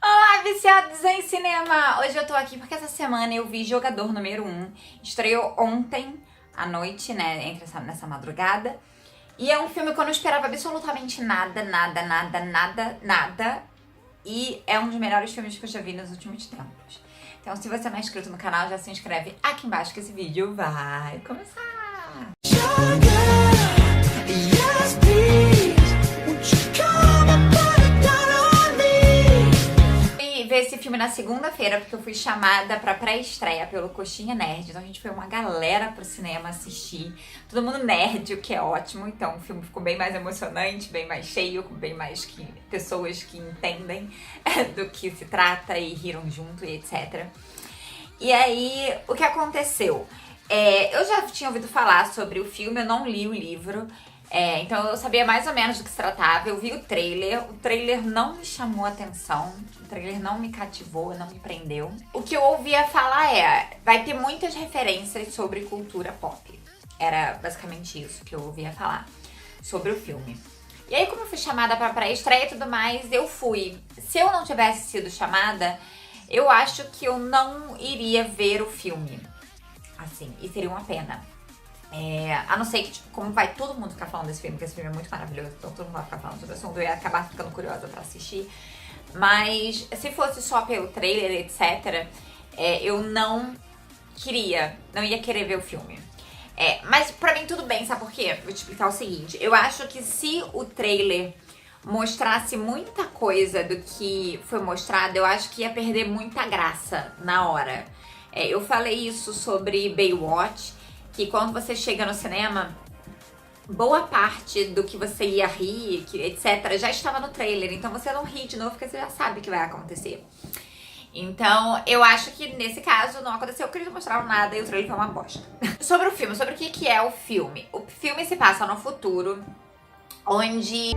Olá, viciados em cinema! Hoje eu tô aqui porque essa semana eu vi Jogador número 1. Estreou ontem à noite, né, nessa madrugada. E é um filme que eu não esperava absolutamente nada. E é um dos melhores filmes que eu já vi nos últimos tempos. Então, se você não é inscrito no canal, já se inscreve aqui embaixo que esse vídeo vai começar! Ver esse filme na segunda-feira, porque eu fui chamada pra pré-estreia pelo Coxinha Nerd. Então a gente foi uma galera pro cinema assistir. Todo mundo nerd, o que é ótimo. Então o filme ficou bem mais emocionante, bem mais cheio, com bem mais pessoas que entendem do que se trata e riram junto e etc. E aí, o que aconteceu? Eu já tinha ouvido falar sobre o filme, eu não li o livro. Então eu sabia mais ou menos do que se tratava, eu vi o trailer não me chamou a atenção, o trailer não me cativou, não me prendeu. O que eu ouvia falar vai ter muitas referências sobre cultura pop. Era basicamente isso que eu ouvia falar sobre o filme. E aí, como eu fui chamada pra pré-estreia e tudo mais, eu fui. Se eu não tivesse sido chamada, eu acho que eu não iria ver o filme. Assim, e seria uma pena. A não ser que, tipo, como vai todo mundo ficar falando desse filme, porque esse filme é muito maravilhoso, então todo mundo vai ficar falando sobre o assunto, eu ia acabar ficando curiosa pra assistir. Mas se fosse só pelo trailer, etc., eu não ia querer ver o filme. Mas pra mim tudo bem, sabe por quê? Vou te explicar o seguinte, eu acho que se o trailer mostrasse muita coisa do que foi mostrado, eu acho que ia perder muita graça na hora. Eu falei isso sobre Baywatch, que quando você chega no cinema, boa parte do que você ia rir, etc., já estava no trailer. Então você não ri de novo porque você já sabe o que vai acontecer. Então eu acho que nesse caso não aconteceu porque eles não mostraram nada e o trailer foi uma bosta. Sobre o filme, sobre o que é o filme. O filme se passa no futuro, onde...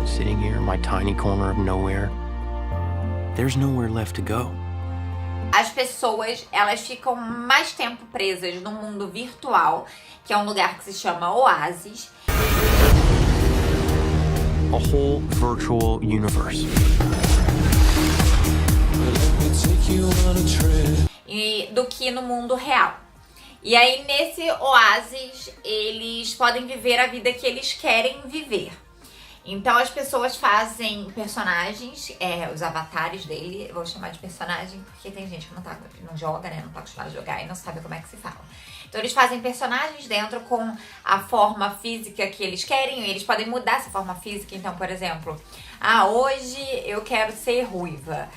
Sitting here in my tiny corner of nowhere, there's nowhere left to go. As pessoas, elas ficam mais tempo presas no mundo virtual, que é um lugar que se chama Oasis. A whole virtual universe. Do que no mundo real. E aí, nesse Oasis, eles podem viver a vida que eles querem viver. Então as pessoas fazem personagens, os avatares dele, eu vou chamar de personagem porque tem gente que não joga, né, não tá acostumada a jogar e não sabe como é que se fala. Então eles fazem personagens dentro com a forma física que eles querem, e eles podem mudar essa forma física. Então, por exemplo, hoje eu quero ser ruiva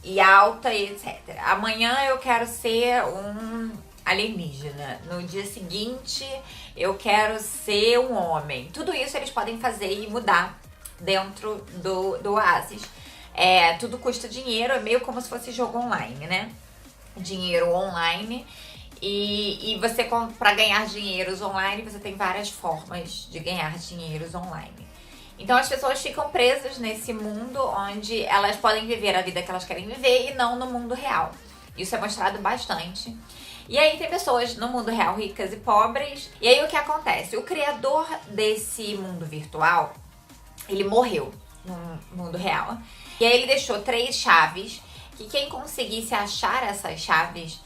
e alta e etc. Amanhã eu quero ser um alienígena. No dia seguinte eu quero ser um homem. Tudo isso eles podem fazer e mudar dentro do Oasis. Tudo custa dinheiro, é meio como se fosse jogo online, né? Dinheiro online. E você, para ganhar dinheiros online, você tem várias formas de ganhar dinheiros online. Então as pessoas ficam presas nesse mundo onde elas podem viver a vida que elas querem viver e não no mundo real. Isso é mostrado bastante. E aí tem pessoas no mundo real ricas e pobres. E aí o que acontece? O criador desse mundo virtual, ele morreu no mundo real. E aí ele deixou 3 chaves, que quem conseguisse achar essas chaves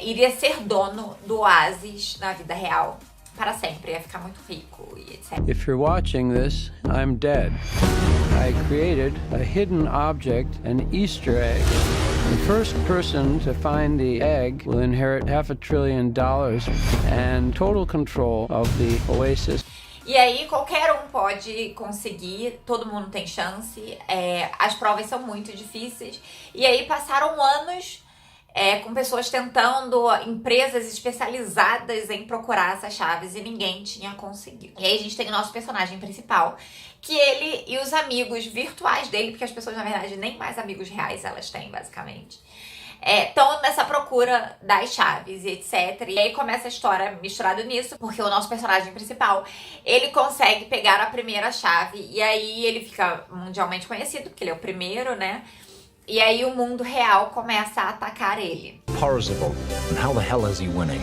iria ser dono do Oasis na vida real para sempre, ia ficar muito rico e etc. If you're watching this, I'm dead. I created a hidden object, an Easter egg. The first person to find the egg will inherit $500 billion and total control of the Oasis. E aí qualquer um pode conseguir, todo mundo tem chance, as provas são muito difíceis. E aí passaram anos com pessoas tentando, empresas especializadas em procurar essas chaves e ninguém tinha conseguido. E aí a gente tem o nosso personagem principal, que ele e os amigos virtuais dele, porque as pessoas na verdade nem mais amigos reais elas têm basicamente, estão nessa procura das chaves e etc. E aí começa a história misturada nisso, porque o nosso personagem principal, ele consegue pegar a primeira chave e aí ele fica mundialmente conhecido, porque ele é o primeiro, né? E aí o mundo real começa a atacar ele. Parzival, and how the hell is he winning?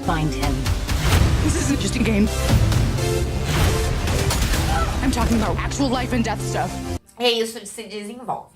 Find him. This isn't just a game. I'm I'm talking about actual life and death stuff. É isso de se desenvolve,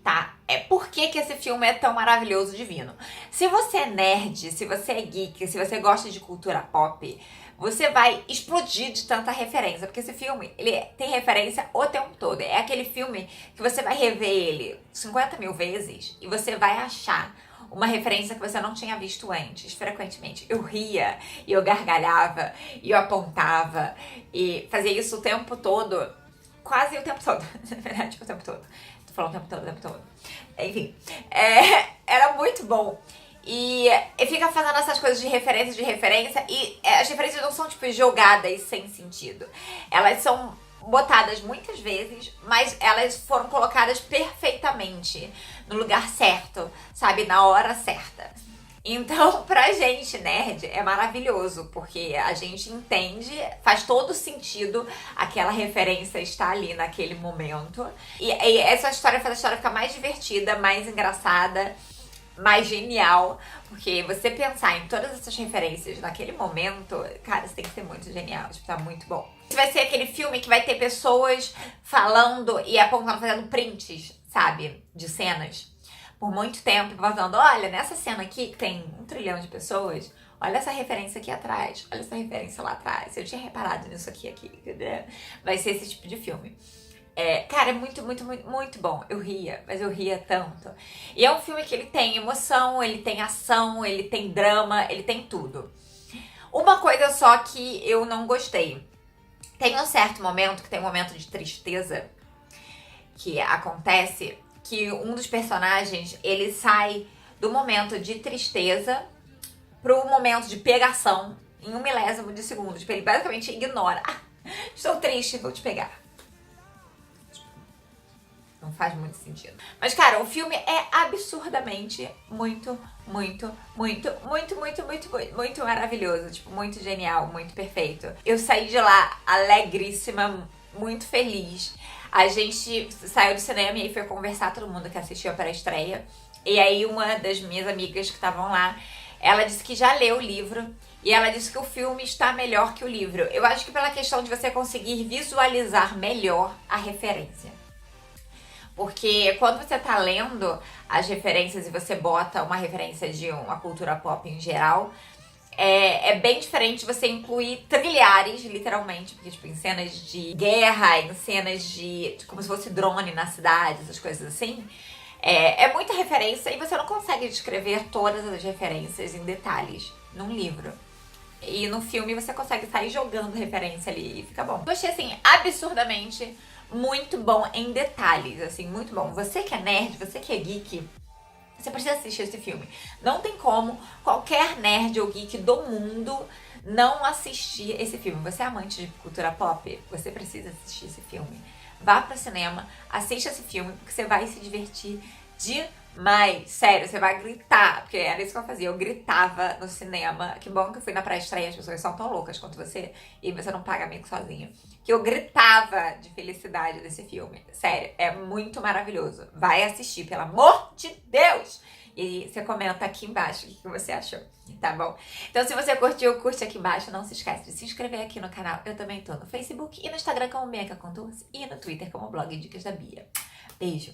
tá? É por que esse filme é tão maravilhoso, divino. Se você é nerd, se você é geek, se você gosta de cultura pop, você vai explodir de tanta referência, porque esse filme, ele tem referência o tempo todo. É aquele filme que você vai rever ele 50 mil vezes e você vai achar uma referência que você não tinha visto antes, frequentemente. Eu ria, e eu gargalhava, e eu apontava, e fazia isso o tempo todo, quase o tempo todo, na verdade, o tempo todo. Tô falando o tempo todo. Enfim, era muito bom. E fica fazendo essas coisas de referência, e as referências não são, tipo, jogadas sem sentido. Elas são botadas muitas vezes, mas elas foram colocadas perfeitamente no lugar certo, sabe? Na hora certa. Então, pra gente, nerd, é maravilhoso, porque a gente entende, faz todo sentido aquela referência estar ali naquele momento. E essa história faz a história ficar mais divertida, mais engraçada, mais genial, porque você pensar em todas essas referências naquele momento, cara, você tem que ser muito genial, tipo, tá muito bom. Vai ser aquele filme que vai ter pessoas falando e apontando, fazendo prints, sabe, de cenas, por muito tempo, falando, olha, nessa cena aqui que tem 1 trilhão de pessoas, olha essa referência aqui atrás, olha essa referência lá atrás, eu tinha reparado nisso aqui, vai ser esse tipo de filme. Cara, é muito, muito, muito, muito bom. Eu ria, mas eu ria tanto. E é um filme que ele tem emoção, ele tem ação, ele tem drama, ele tem tudo. Uma coisa só que eu não gostei. Tem um certo momento, que tem um momento de tristeza, que acontece, que um dos personagens, ele sai do momento de tristeza pro momento de pegação em 1 milésimo de segundo. Tipo, ele basicamente ignora. Estou triste, vou te pegar. Não faz muito sentido. Mas, cara, o filme é absurdamente muito maravilhoso. Tipo, muito genial, muito perfeito. Eu saí de lá alegríssima, muito feliz. A gente saiu do cinema e aí foi conversar todo mundo que assistiu para a estreia. E aí uma das minhas amigas que estavam lá, ela disse que já leu o livro. E ela disse que o filme está melhor que o livro. Eu acho que pela questão de você conseguir visualizar melhor a referência. Porque quando você tá lendo as referências e você bota uma referência de uma cultura pop em geral, é bem diferente você incluir trilhares, literalmente, porque tipo, em cenas de guerra, em cenas de como se fosse drone na cidade, essas coisas assim, é muita referência e você não consegue descrever todas as referências em detalhes num livro. E no filme você consegue sair jogando referência ali e fica bom. Eu achei assim, absurdamente muito bom em detalhes, assim, muito bom. Você que é nerd, você que é geek, você precisa assistir esse filme. Não tem como qualquer nerd ou geek do mundo não assistir esse filme. Você é amante de cultura pop? Você precisa assistir esse filme. Vá pro cinema, assista esse filme, porque você vai se divertir demais. Sério, você vai gritar, porque era isso que eu fazia. Eu gritava no cinema. Que bom que eu fui na pré-estreia, as pessoas são tão loucas quanto você, e você não paga amigo sozinho. Que eu gritava de felicidade desse filme. Sério, é muito maravilhoso. Vai assistir, pelo amor de Deus! E você comenta aqui embaixo o que você achou, tá bom? Então, se você curtiu, curte aqui embaixo. Não se esquece de se inscrever aqui no canal. Eu também tô no Facebook e no Instagram como Bianca Contursi e no Twitter como Blog Dicas da Bia. Beijo!